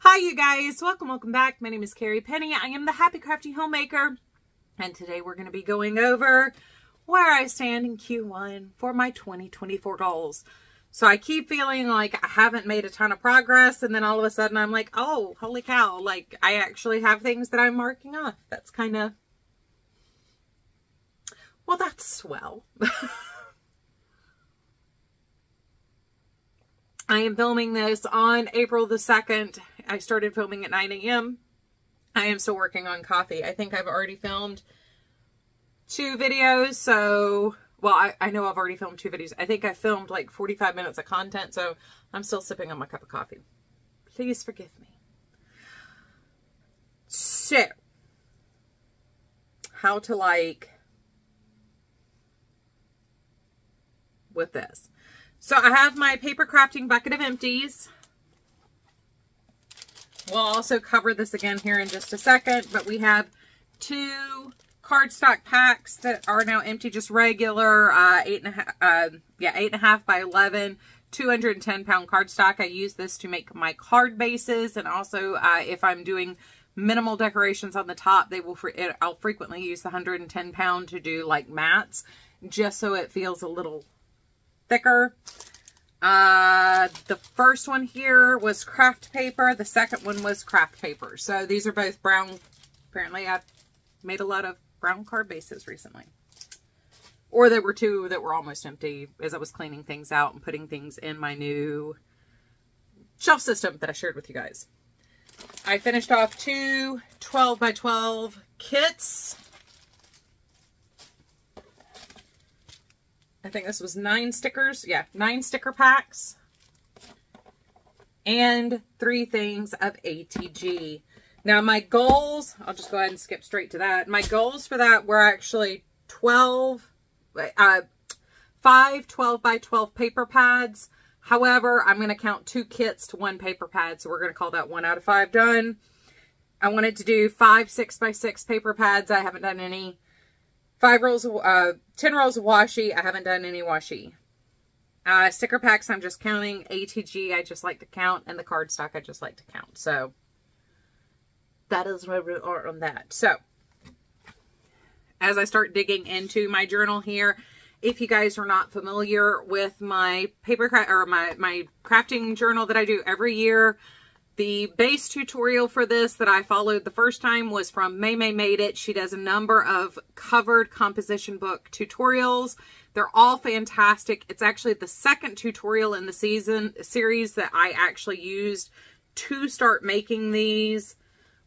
Hi you guys, welcome back. My name is Carrie Penny. I am the Happy Crafty Homemaker, and today we're going to be going over where I stand in Q1 for my 2024 goals. So I keep feeling like I haven't made a ton of progress, and then all of a sudden I'm like, oh, holy cow, like I actually have things that I'm marking off. That's kind of, well, that's swell. I am filming this on April the 2nd. I started filming at 9 a.m. I am still working on coffee. I think I've already filmed 2 videos. So, well, I know I've already filmed 2 videos. I think I filmed like 45 minutes of content. So I'm still sipping on my cup of coffee. Please forgive me. So, how to like with this. So I have my paper crafting bucket of empties. We'll also cover this again here in just a second, but we have 2 cardstock packs that are now empty, just regular 8.5 by 11, 210-pound cardstock. I use this to make my card bases, and also if I'm doing minimal decorations on the top, I'll frequently use the 110-pound to do like mats, just so it feels a little thicker. The first one here was craft paper. The second one was craft paper. So these are both brown. Apparently I've made a lot of brown card bases recently. Or there were 2 that were almost empty as I was cleaning things out and putting things in my new shelf system that I shared with you guys. I finished off 2 12 by 12 kits. I think this was 9 stickers. Yeah, 9 sticker packs. And 3 things of ATG. Now my goals, I'll just go ahead and skip straight to that. My goals for that were actually 5 12 by 12 paper pads. However, I'm going to count 2 kits to 1 paper pad. So we're going to call that 1 out of 5 done. I wanted to do 5 6 by 6 paper pads. I haven't done any. 10 rolls of washi. I haven't done any washi. Sticker packs, I'm just counting. ATG, I just like to count. And the cardstock, I just like to count. So, that is where we are on that. So, as I start digging into my journal here, if you guys are not familiar with my my crafting journal that I do every year, the base tutorial for this that I followed the first time was from May Made It. She does a number of covered composition book tutorials. They're all fantastic. It's actually the second tutorial in the series that I actually used to start making these.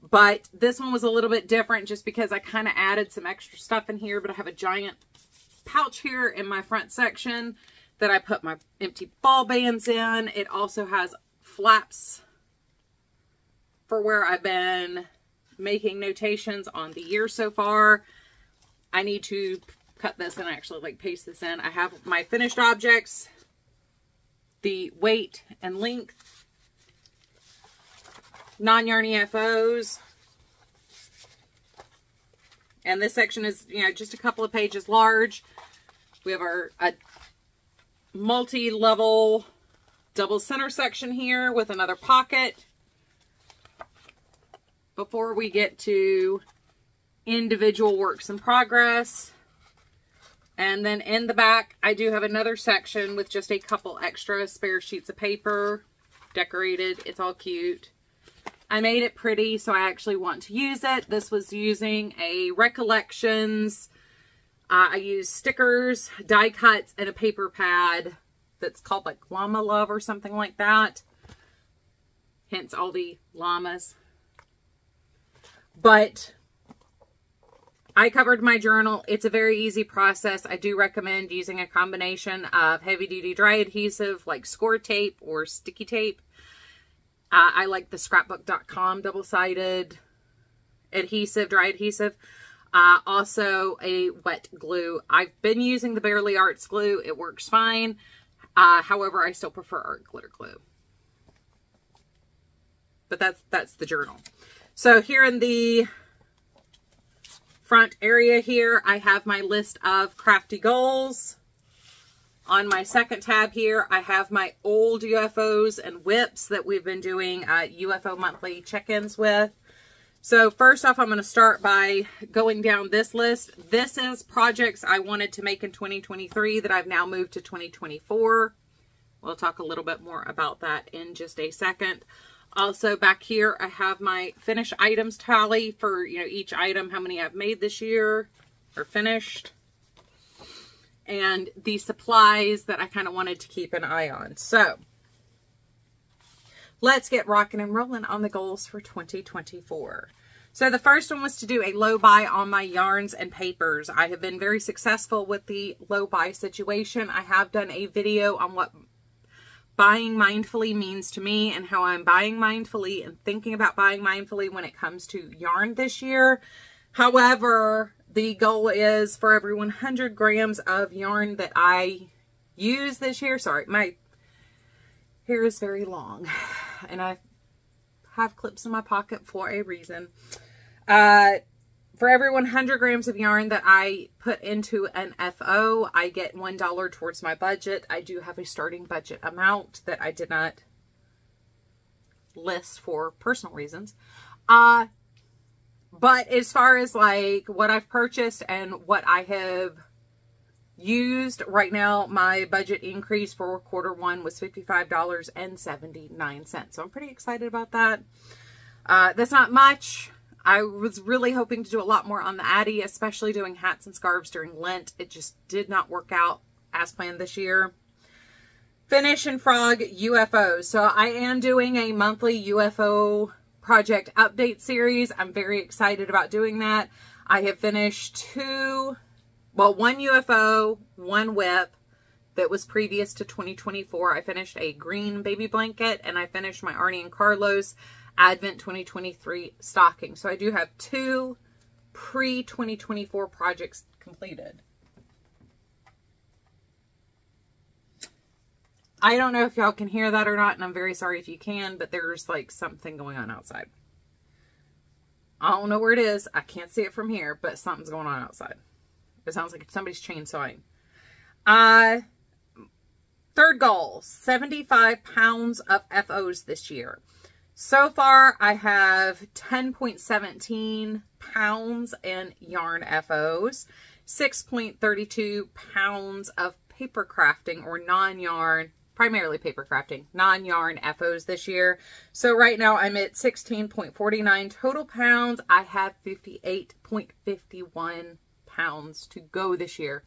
But this one was a little bit different just because I kind of added some extra stuff in here. But I have a giant pouch here in my front section that I put my empty ball bands in. It also has flaps for where I've been making notations on the year so far. I need to cut this and actually like paste this in. I have my finished objects, the weight and length, non-yarny FOs. And this section is, you know, just a couple of pages large. We have our multi-level double center section here with another pocket. Before we get to individual works in progress. And then in the back, I do have another section with just a couple extra spare sheets of paper, decorated. It's all cute. I made it pretty, so I actually want to use it. This was using a Recollections. I used stickers, die cuts, and a paper pad that's called like Llama Love or something like that. Hence all the llamas. But I covered my journal. It's a very easy process. I do recommend using a combination of heavy-duty dry adhesive like score tape or sticky tape. I like the scrapbook.com double-sided adhesive, dry adhesive. Also a wet glue. I've been using the Barely Arts glue. It works fine. However, I still prefer art glitter glue. But that's the journal. So here in the front area here, I have my list of crafty goals. On my second tab here, I have my old UFOs and WIPs that we've been doing UFO monthly check-ins with. So first off, I'm going to start by going down this list. This is projects I wanted to make in 2023 that I've now moved to 2024. We'll talk a little bit more about that in just a second. Also back here, I have my finished items tally for, each item, how many I've made this year or finished. And the supplies that I kind of wanted to keep an eye on. So let's get rocking and rolling on the goals for 2024. So the first one was to do a low buy on my yarns and papers. I have been very successful with the low buy situation. I have done a video on what buying mindfully means to me and how I'm buying mindfully and thinking about buying mindfully when it comes to yarn this year. However, the goal is for every 100 grams of yarn that I use this year. Sorry, my hair is very long and I have clips in my pocket for a reason. For every 100 grams of yarn that I put into an FO, I get $1 towards my budget. I do have a starting budget amount that I did not list for personal reasons. But as far as like what I've purchased and what I have used right now, my budget increase for Q1 was $55.79. So I'm pretty excited about that. That's not much. I was really hoping to do a lot more on the Addy, especially doing hats and scarves during Lent. It just did not work out as planned this year. Finish and Frog UFOs. So I am doing a monthly UFO project update series. I'm very excited about doing that. I have finished one UFO, one WIP that was previous to 2024. I finished a green baby blanket and I finished my Arnie and Carlos Advent 2023 stocking. So I do have 2 pre-2024 projects completed. I don't know if y'all can hear that or not, and I'm very sorry if you can, but there's like something going on outside. I don't know where it is. I can't see it from here, but something's going on outside. It sounds like somebody's chainsawing. Third goal, 75 pounds of FOs this year. So far, I have 10.17 pounds in yarn FOs, 6.32 pounds of paper crafting or non-yarn, primarily paper crafting, non-yarn FOs this year. So right now I'm at 16.49 total pounds. I have 58.51 pounds to go this year.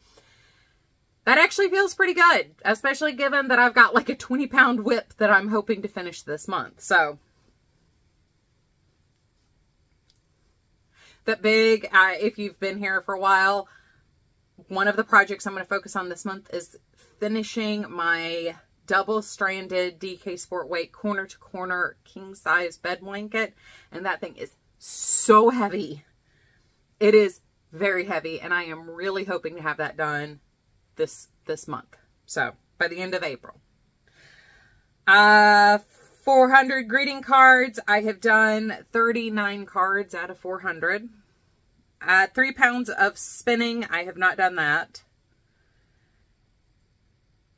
That actually feels pretty good, especially given that I've got like a 20-pound WIP that I'm hoping to finish this month. So that big, if you've been here for a while, one of the projects I'm going to focus on this month is finishing my double-stranded DK Sport Weight corner-to-corner king-size bed blanket. And that thing is so heavy. It is very heavy, and I am really hoping to have that done this month. So, by the end of April. 400 greeting cards. I have done 39 cards out of 400. 3 pounds of spinning. I have not done that.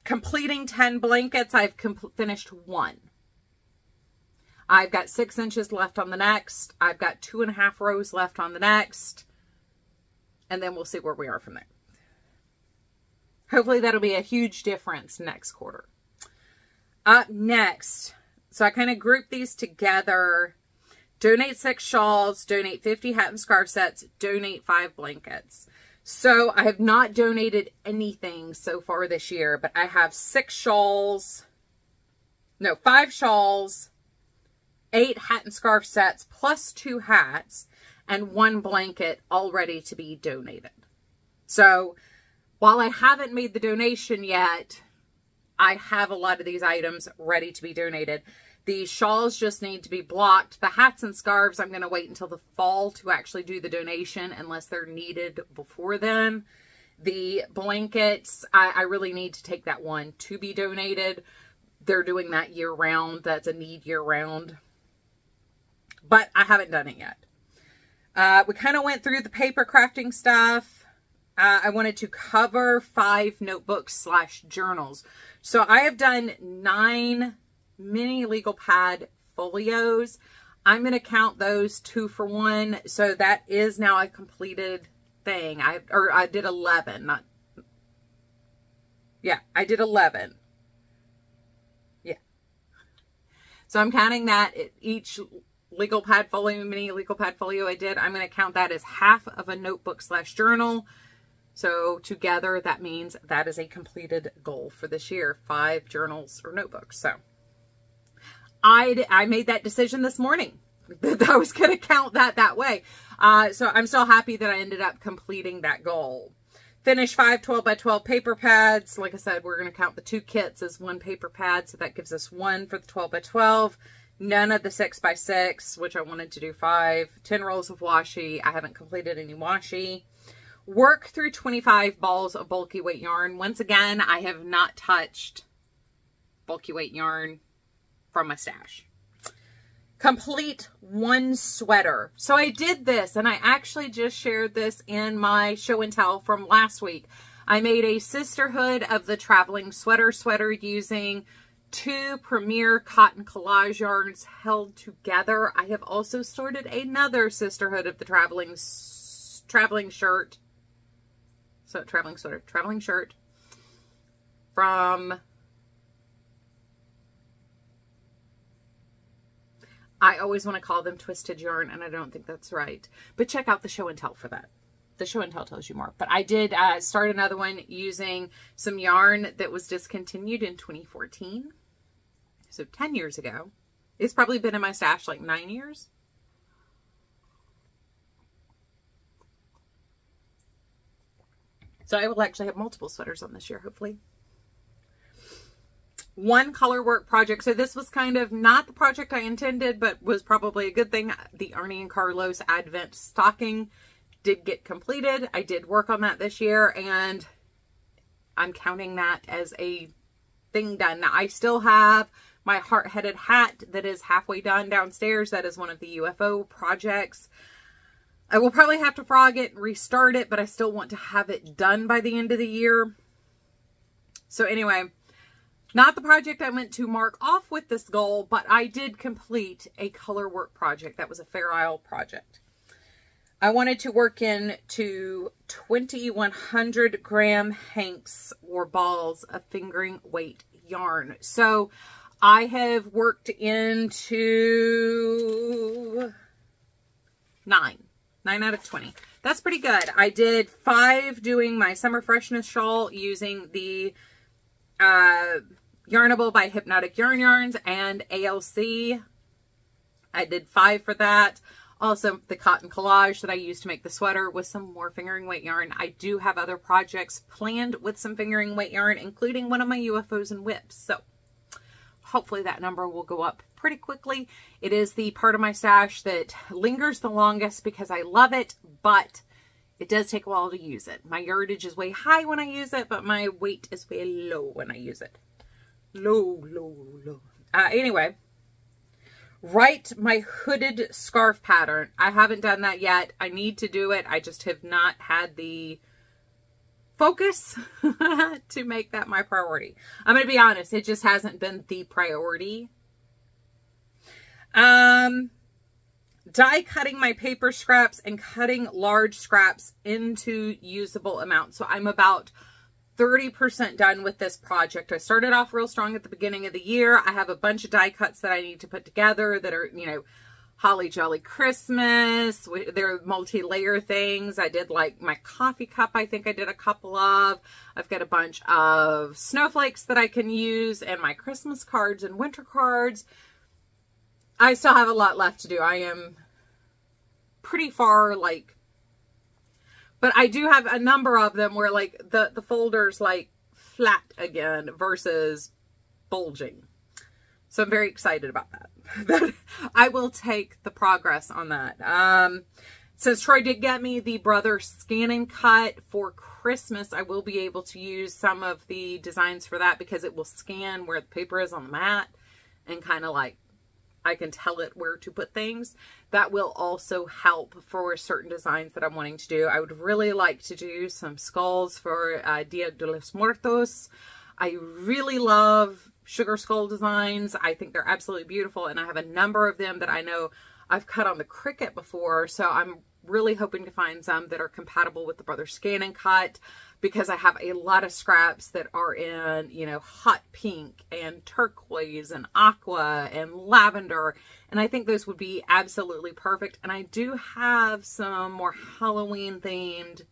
Completing 10 blankets. I've finished 1. I've got 6 inches left on the next. I've got 2.5 rows left on the next. And then we'll see where we are from there. Hopefully that'll be a huge difference next quarter. Up next, so I kind of grouped these together. Donate 6 shawls, donate 50 hat and scarf sets, donate 5 blankets. So I have not donated anything so far this year, but I have 5 shawls, 8 hat and scarf sets, plus 2 hats, and 1 blanket all ready to be donated. So while I haven't made the donation yet, I have a lot of these items ready to be donated. The shawls just need to be blocked. The hats and scarves, I'm going to wait until the fall to actually do the donation unless they're needed before then. The blankets, I really need to take that one to be donated. They're doing that year round. That's a need year round. But I haven't done it yet. We kind of went through the paper crafting stuff. I wanted to cover 5 notebooks / journals. So I have done 9 mini legal pad folios. I'm going to count those 2 for 1. So that is now a completed thing. I did 11, not, yeah, I did 11. Yeah. So I'm counting that each legal pad folio, mini legal pad folio I did, I'm going to count that as half of a notebook / journal. So together that means that is a completed goal for this year, 5 journals or notebooks. So I made that decision this morning that I was going to count that way. So I'm so happy that I ended up completing that goal. Finish 5 12 by 12 paper pads. Like I said, we're going to count the 2 kits as 1 paper pad. So that gives us 1 for the 12 by 12. None of the 6 by 6, which I wanted to do 5. 10 rolls of washi. I haven't completed any washi. Work through 25 balls of bulky weight yarn. Once again, I have not touched bulky weight yarn from my stash. Complete 1 sweater. So I did this, and I actually just shared this in my show and tell from last week. I made a Sisterhood of the Traveling Sweater using 2 Premier cotton collage yarns held together. I have also started another Sisterhood of the Traveling shirt. So traveling shirt from, I always want to call them Twisted Yarn, and I don't think that's right. But check out the show and tell for that. The show and tell tells you more. But I did start another one using some yarn that was discontinued in 2014. So 10 years ago. It's probably been in my stash like 9 years. So I will actually have multiple sweaters on this year, hopefully. 1 color work project. So this was kind of not the project I intended, but was probably a good thing. The Arnie and Carlos Advent stocking did get completed. I did work on that this year, and I'm counting that as a thing done. Now, I still have my heart-headed hat that is halfway done downstairs. That is one of the UFO projects. I will probably have to frog it and restart it, but I still want to have it done by the end of the year. So anyway, not the project I went to mark off with this goal, but I did complete a color work project. That was a Fair Isle project. I wanted to work into 20 100 gram hanks or balls of fingering weight yarn. So I have worked into 9 out of 20. That's pretty good. I did 5 doing my Summer Freshness shawl using the Yarnable by Hypnotic Yarns and ALC. I did 5 for that. Also, the cotton collage that I used to make the sweater with some more fingering weight yarn. I do have other projects planned with some fingering weight yarn, including one of my UFOs and WIPs. So hopefully that number will go up pretty quickly. It is the part of my stash that lingers the longest because I love it, but it does take a while to use it. My yardage is way high when I use it, but my weight is way low when I use it. Low. Anyway, write my hooded scarf pattern. I haven't done that yet. I need to do it. I just have not had the focus to make that my priority. I'm going to be honest. It just hasn't been the priority. Die cutting my paper scraps and cutting large scraps into usable amounts. So I'm about 30% done with this project. I started off real strong at the beginning of the year. I have a bunch of die cuts that I need to put together that are, you know, Holly Jolly Christmas. They're multi-layer things. I did like my coffee cup. I think I did a couple of. I've got a bunch of snowflakes that I can use and my Christmas cards and winter cards. I still have a lot left to do. I am pretty far, like, but I do have a number of them where like the folder's like flat again versus bulging. So I'm very excited about that. But I will take the progress on that. Since Troy did get me the Brother Scan and Cut for Christmas, I will be able to use some of the designs for that because it will scan where the paper is on the mat and kind of like I can tell it where to put things. That will also help for certain designs that I'm wanting to do. I would really like to do some skulls for Dia de los Muertos. I really love sugar skull designs. I think they're absolutely beautiful, and I have a number of them that I know I've cut on the Cricut before, so I'm really hoping to find some that are compatible with the Brother Scan and Cut, because I have a lot of scraps that are in, you know, hot pink and turquoise and aqua and lavender, and I think those would be absolutely perfect. And I do have some more Halloween themed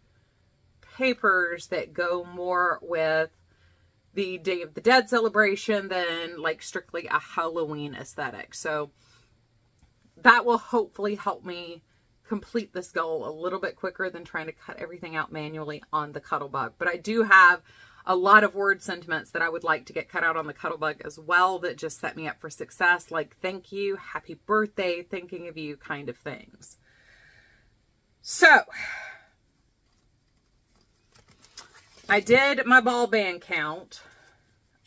papers that go more with the Day of the Dead celebration than like strictly a Halloween aesthetic. So that will hopefully help me complete this goal a little bit quicker than trying to cut everything out manually on the Cuttlebug. But I do have a lot of word sentiments that I would like to get cut out on the Cuttlebug as well that just set me up for success, like thank you, happy birthday, thinking of you kind of things. So I did my ball band count.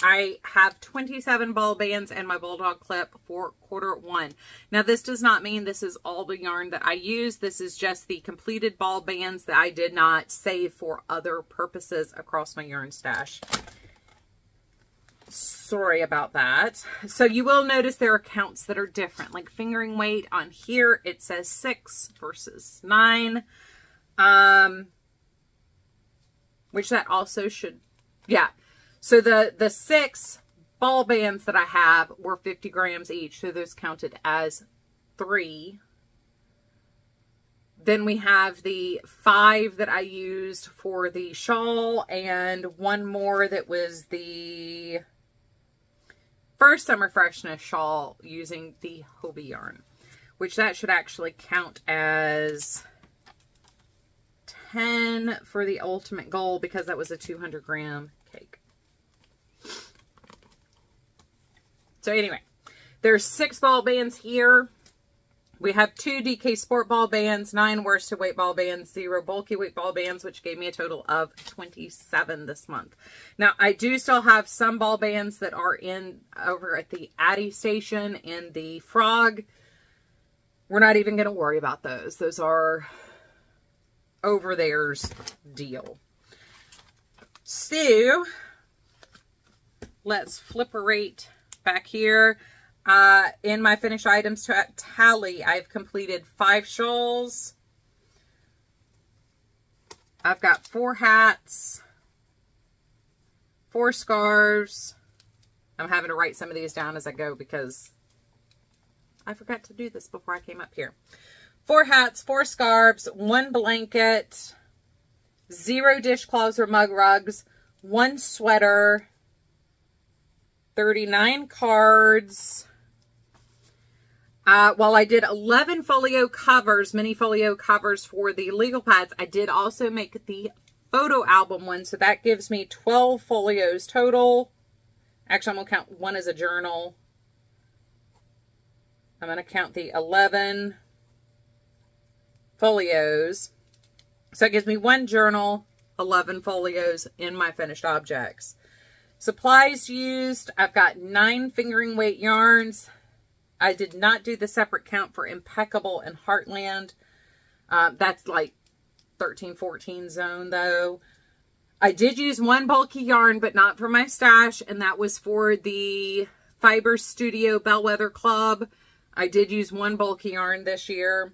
I have 27 ball bands and my bulldog clip for Q1. Now this does not mean this is all the yarn that I use. This is just the completed ball bands that I did not save for other purposes across my yarn stash. Sorry about that. So you will notice there are counts that are different. Like fingering weight on here, it says 6 versus 9. Which that also should, yeah. So the 6 ball bands that I have were 50 grams each. So those counted as 3. Then we have the 5 that I used for the shawl, and one more that was the first Summer Freshness shawl using the Hobie yarn, which that should actually count as 10 for the ultimate goal because that was a 200 gram cake. So anyway, there's 6 ball bands here. We have 2 DK Sport ball bands, 9 worsted weight ball bands, 0 bulky weight ball bands, which gave me a total of 27 this month. Now, I do still have some ball bands that are in over at the Addie station in the Frog. We're not even going to worry about those. Those are over there's deal. So, let's flipperate back here. In my finished items tally, I've completed 5 shawls. I've got 4 hats, 4 scarves. I'm having to write some of these down as I go because I forgot to do this before I came up here. 4 hats, 4 scarves, 1 blanket, 0 dishcloths or mug rugs, 1 sweater, 39 cards. While I did 11 folio covers, mini folio covers for the legal pads, I did also make the photo album one. So that gives me 12 folios total. Actually, I'm going to count one as a journal. I'm going to count the 11 folios. So it gives me 1 journal, 11 folios in my finished objects. Supplies used, I've got 9 fingering weight yarns. I did not do the separate count for Impeccable and Heartland. That's like 13, 14 zone though. I did use 1 bulky yarn, but not for my stash, and that was for the Fiber Studio Bellwether Club. I did use 1 bulky yarn this year.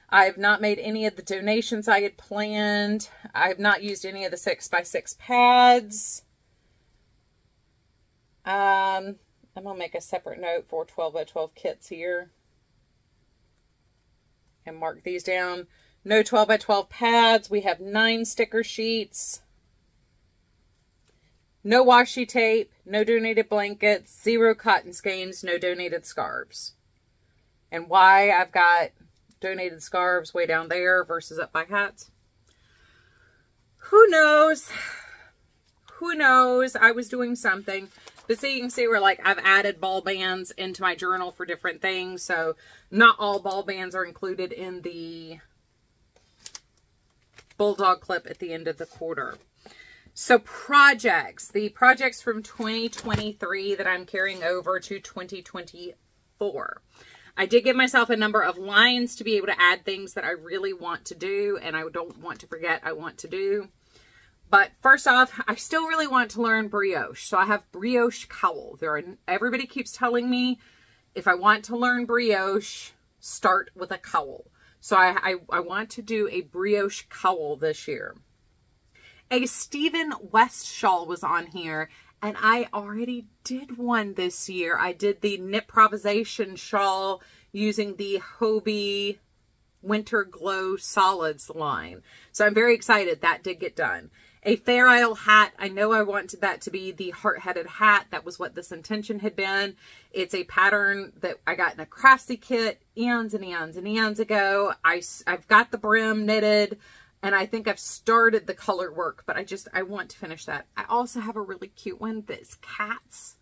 I have not made any of the donations I had planned. I have not used any of the 6x6 pads. I'm going to make a separate note for 12x12 kits here and mark these down. No 12x12 pads. We have 9 sticker sheets. No washi tape. No donated blankets. 0 cotton skeins. No donated scarves. And why I've got donated scarves way down there versus up by hats, who knows? Who knows? I was doing something. But so you can see where like I've added ball bands into my journal for different things. So not all ball bands are included in the bulldog clip at the end of the quarter. So projects. The projects from 2023 that I'm carrying over to 2024. I did give myself a number of lines to be able to add things that I really want to do and I don't want to forget I want to do. But first off, I still really want to learn brioche. So I have brioche cowl. Everybody keeps telling me if I want to learn brioche, start with a cowl. So I want to do a brioche cowl this year. A Stephen West shawl was on here, and I already did one this year. I did the Knitprovisation shawl using the Hobie Winter Glow Solids line. So I'm very excited that did get done. A Fair Isle hat. I know I wanted that to be the heart-headed hat. That was what this intention had been. It's a pattern that I got in a Craftsy kit eons and eons and eons ago. I've got the brim knitted, and I think I've started the color work, but I want to finish that. I also have a really cute one that's cats,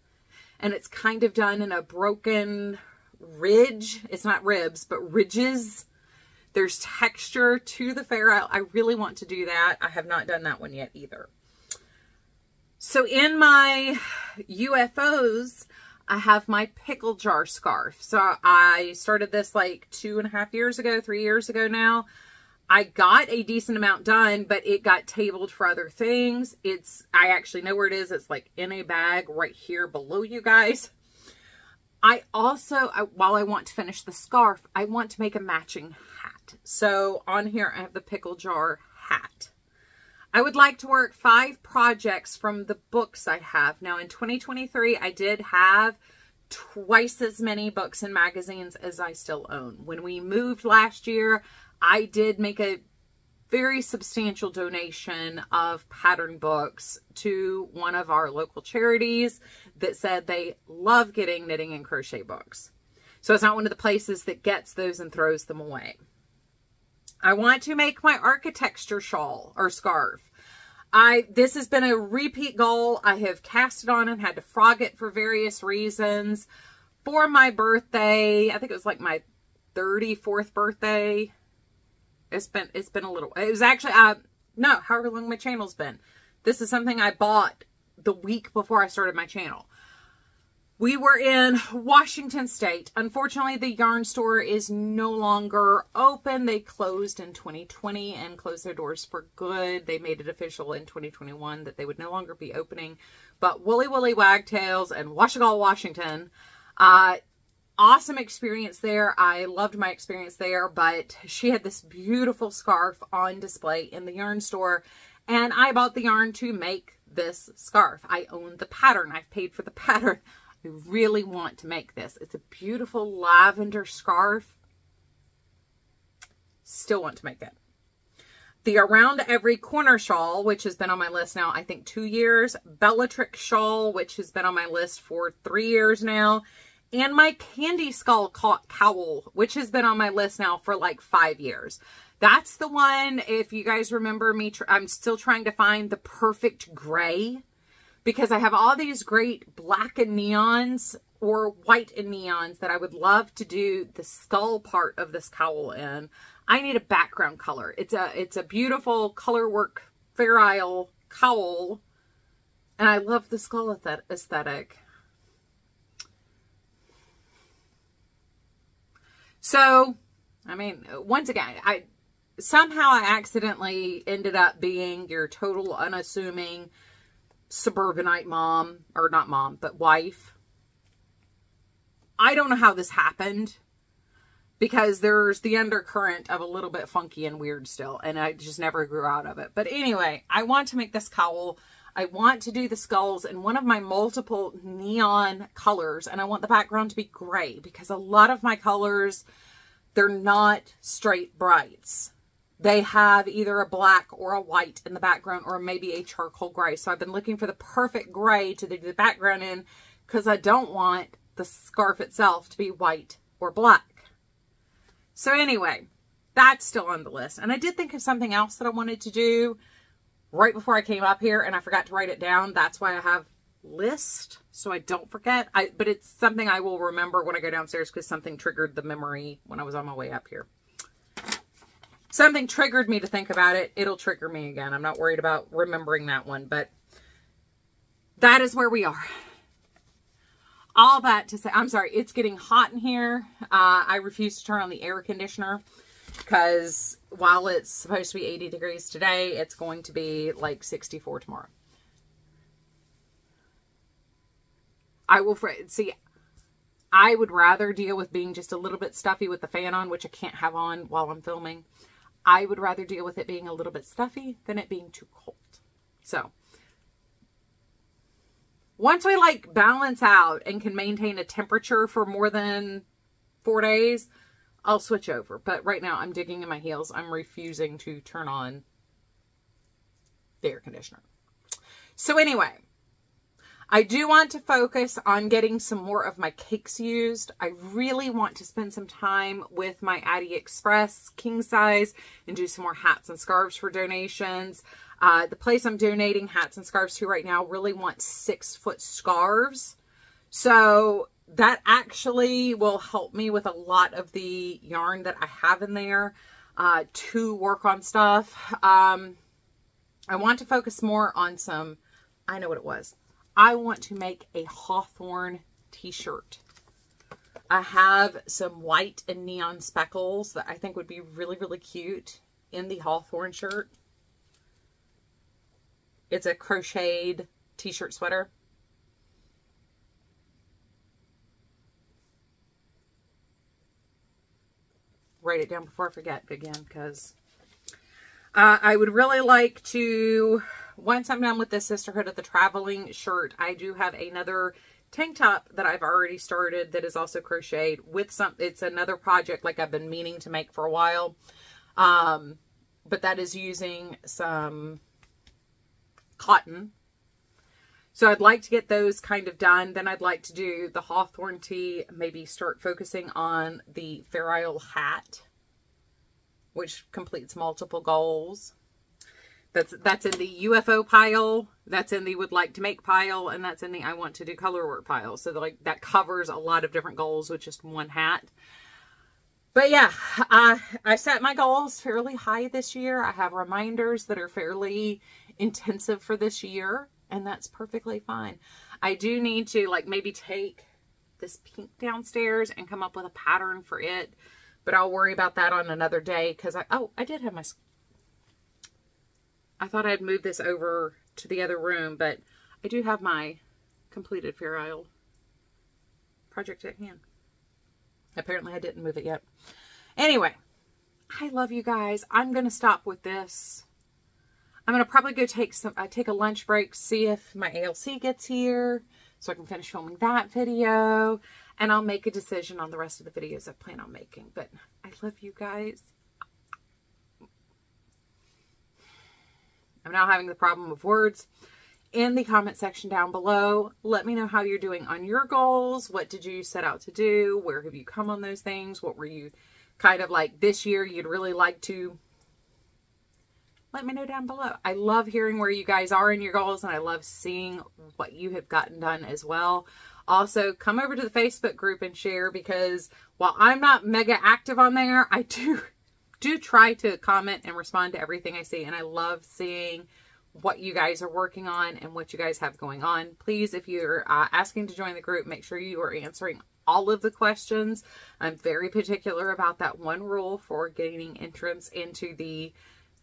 and it's kind of done in a broken ridge. It's not ribs, but ridges. There's texture to the Fair Isle. I really want to do that. I have not done that one yet either. So in my UFOs, I have my pickle jar scarf. So I started this like 2.5 years ago, 3 years ago now. I got a decent amount done, but it got tabled for other things. I actually know where it is. It's like in a bag right here below you guys. I also, while I want to finish the scarf, I want to make a matching hat. So on here, I have the pickle jar hat. I would like to work 5 projects from the books I have. Now in 2023, I did have twice as many books and magazines as I still own. When we moved last year, I did make a very substantial donation of pattern books to one of our local charities that said they love getting knitting and crochet books. So it's not one of the places that gets those and throws them away. I want to make my architecture shawl or scarf. This has been a repeat goal. I have cast it on and had to frog it for various reasons. For my birthday, I think it was like my 34th birthday. It's been a little, it was actually, no, however long my channel's been. This is something I bought the week before I started my channel. We were in Washington State. Unfortunately, the yarn store is no longer open. They closed in 2020 and closed their doors for good. They made it official in 2021 that they would no longer be opening. But Woolly Woolly Wagtails and Washington, Washington, awesome experience there. I loved my experience there, but she had this beautiful scarf on display in the yarn store, and I bought the yarn to make this scarf. I own the pattern. I've paid for the pattern. I really want to make this. It's a beautiful lavender scarf. Still want to make it. The Around Every Corner shawl, which has been on my list now, I think 2 years. Bellatrix shawl, which has been on my list for 3 years now. And my Candy Skull cowl, which has been on my list now for like 5 years. That's the one, if you guys remember me, I'm still trying to find the perfect gray. Because I have all these great black and neons or white and neons that I would love to do the skull part of this cowl in. I need a background color. It's a beautiful color work Fair Isle cowl. And I love the skull aesthetic. So, I mean, once again, somehow I accidentally ended up being your total unassuming suburbanite mom, or not mom, but wife. I don't know how this happened, because there's the undercurrent of a little bit funky and weird still, and I just never grew out of it. But anyway, I want to make this cowl. I want to do the skulls in one of my multiple neon colors, and I want the background to be gray, because a lot of my colors, they're not straight brights. They have either a black or a white in the background, or maybe a charcoal gray. So I've been looking for the perfect gray to do the background in, because I don't want the scarf itself to be white or black. So anyway, that's still on the list. And I did think of something else that I wanted to do right before I came up here, and I forgot to write it down. That's why I have list, so I don't forget. But it's something I will remember when I go downstairs, because something triggered the memory when I was on my way up here. Something triggered me to think about it. It'll trigger me again. I'm not worried about remembering that one, but that is where we are. all that to say, I'm sorry, it's getting hot in here. I refuse to turn on the air conditioner because while it's supposed to be 80 degrees today, it's going to be like 64 tomorrow. I will see. I would rather deal with being just a little bit stuffy with the fan on, which I can't have on while I'm filming. I would rather deal with it being a little bit stuffy than it being too cold. So once we like balance out and can maintain a temperature for more than 4 days, I'll switch over. But right now I'm digging in my heels. I'm refusing to turn on the air conditioner. So anyway, I do want to focus on getting some more of my cakes used. I really want to spend some time with my AliExpress king size and do some more hats and scarves for donations. The place I'm donating hats and scarves to right now really wants 6-foot scarves. So that actually will help me with a lot of the yarn that I have in there to work on stuff. I want to focus more on some, I know what it was. I want to make a Hawthorne t-shirt. I have some white and neon speckles that I think would be really, really cute in the Hawthorne shirt. It's a crocheted t-shirt sweater. Write it down before I forget again, because I would really like to, once I'm done with the Sisterhood of the Traveling shirt, I do have another tank top that I've already started that is also crocheted with some, it's another project like I've been meaning to make for a while. But that is using some cotton. So I'd like to get those kind of done. Then I'd like to do the Hawthorne tee, maybe start focusing on the Fair Isle hat, which completes multiple goals. That's in the UFO pile, that's in the would like to make pile, and that's in the I want to do color work pile. So like that covers a lot of different goals with just one hat. But yeah, I set my goals fairly high this year. I have reminders that are fairly intensive for this year, and that's perfectly fine. I do need to like maybe take this pink downstairs and come up with a pattern for it, but I'll worry about that on another day because I did have my, I thought I'd move this over to the other room, but I do have my completed Fair Isle project at hand. Apparently I didn't move it yet. Anyway, I love you guys. I'm going to stop with this. I'm going to probably go take a lunch break, see if my ALC gets here so I can finish filming that video, and I'll make a decision on the rest of the videos I plan on making. But I love you guys. I'm now having the problem of words. In the comment section down below, let me know how you're doing on your goals. What did you set out to do? Where have you come on those things? What were you kind of like this year you'd really like to? Let me know down below. I love hearing where you guys are in your goals, and I love seeing what you have gotten done as well. Also, come over to the Facebook group and share, because while I'm not mega active on there, I do try to comment and respond to everything I see, and I love seeing what you guys are working on and what you guys have going on. Please, if you're asking to join the group, make sure you are answering all of the questions. I'm very particular about that one rule for gaining entrance into the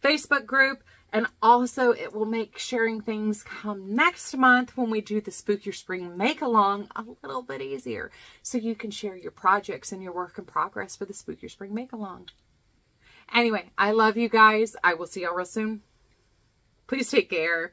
Facebook group. And also it will make sharing things come next month when we do the Spook Your Spring Make-Along a little bit easier. So you can share your projects and your work in progress for the Spook Your Spring Make-Along. Anyway, I love you guys. I will see y'all real soon. Please take care.